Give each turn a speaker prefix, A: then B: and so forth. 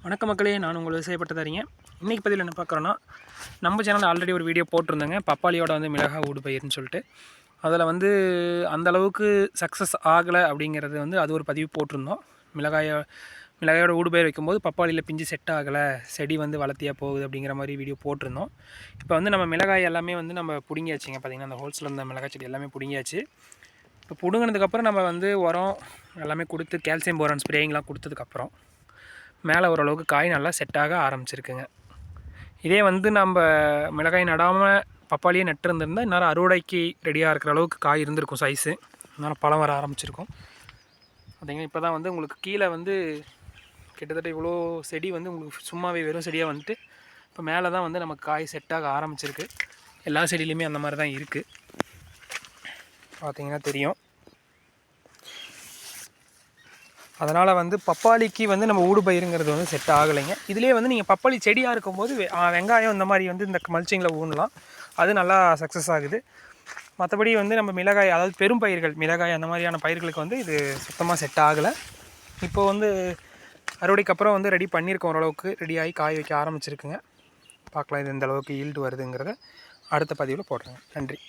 A: வணக்க மக்களே, நான் உங்கள் விவசாயப்பட்டதாரிங்க. இன்றைக்கி பதிவில் என்ன பார்க்குறோன்னா, நம்ம சேனலில் ஆல்ரெடி ஒரு வீடியோ போட்டிருந்தேங்க, பப்பாளியோட வந்து மிளகாய் ஊடுபயிர்னு சொல்லிட்டு. அதில் வந்து அந்தளவுக்கு சக்ஸஸ் ஆகலை அப்படிங்கிறது வந்து அது ஒரு பதிவு போட்டிருந்தோம். மிளகாயோட ஊடுபயிர் வைக்கும்போது பப்பாளியில் பிஞ்சு செட் ஆகலை, செடி வந்து வளர்த்தியாக போகுது அப்படிங்கிற மாதிரி வீடியோ போட்டிருந்தோம். இப்போ வந்து நம்ம மிளகாய் எல்லாமே வந்து நம்ம பிடுங்கியாச்சுங்க. பார்த்திங்கன்னா அந்த ஹோல்ஸில் இருந்த மிளகாய் செடி எல்லாமே பிடுங்கியாச்சு. இப்போ பிடுங்கினதுக்கப்புறம் நம்ம வந்து உரம் எல்லாமே கொடுத்து கேல்சியம் போரான் ஸ்ப்ரேயிங்லாம் கொடுத்ததுக்கப்புறம் மேலே ஓரளவுக்கு காய் நல்லா செட்டாக ஆரம்பிச்சிருக்குங்க. இதே வந்து நம்ம மிளகாய் நடாமல் பப்பாளியே நட்டுருந்துருந்தால் இந்நேரம் அறுவடைக்கு ரெடியாக இருக்கிற அளவுக்கு காய் இருந்திருக்கும் சைஸு. அதனால் பழம் வர ஆரம்பிச்சிருக்கும். பார்த்தீங்கன்னா இப்போ தான் வந்து உங்களுக்கு கீழே வந்து கிட்டத்தட்ட இவ்வளோ செடி வந்து உங்களுக்கு சும்மாவே வெறும் செடியாக வந்துட்டு இப்போ மேலே தான் வந்து நமக்கு காய் செட்டாக ஆரம்பிச்சிருக்கு. எல்லா செடியிலையுமே அந்த மாதிரி தான் இருக்குது. பார்த்திங்கன்னா தெரியும். அதனால் வந்து பப்பாளிக்கு வந்து நம்ம ஊடுபயிருங்கிறது வந்து செட் ஆகலைங்க. இதிலே வந்து நீங்கள் பப்பாளி செடியாக இருக்கும்போது வெங்காயம் இந்த மாதிரி வந்து இந்த மல்ச்சிங்கில் ஊனலாம், அது நல்லா சக்ஸஸ் ஆகுது. மற்றபடி வந்து நம்ம மிளகாய், அதாவது பெரும் பயிர்கள் மிளகாய் அந்த மாதிரியான பயிர்களுக்கு வந்து இது சுத்தமாக செட் ஆகலை. இப்போது வந்து அறுவடைக்கு அப்புறம் வந்து ரெடி பண்ணியிருக்கோம், ஓரளவுக்கு ரெடியாகி காய் வைக்க ஆரம்பிச்சிருக்குங்க. பார்க்கலாம் இது எந்த அளவுக்கு ஈல்டு வருதுங்கிறத அடுத்த பதிவில் போடுறேங்க. நன்றி.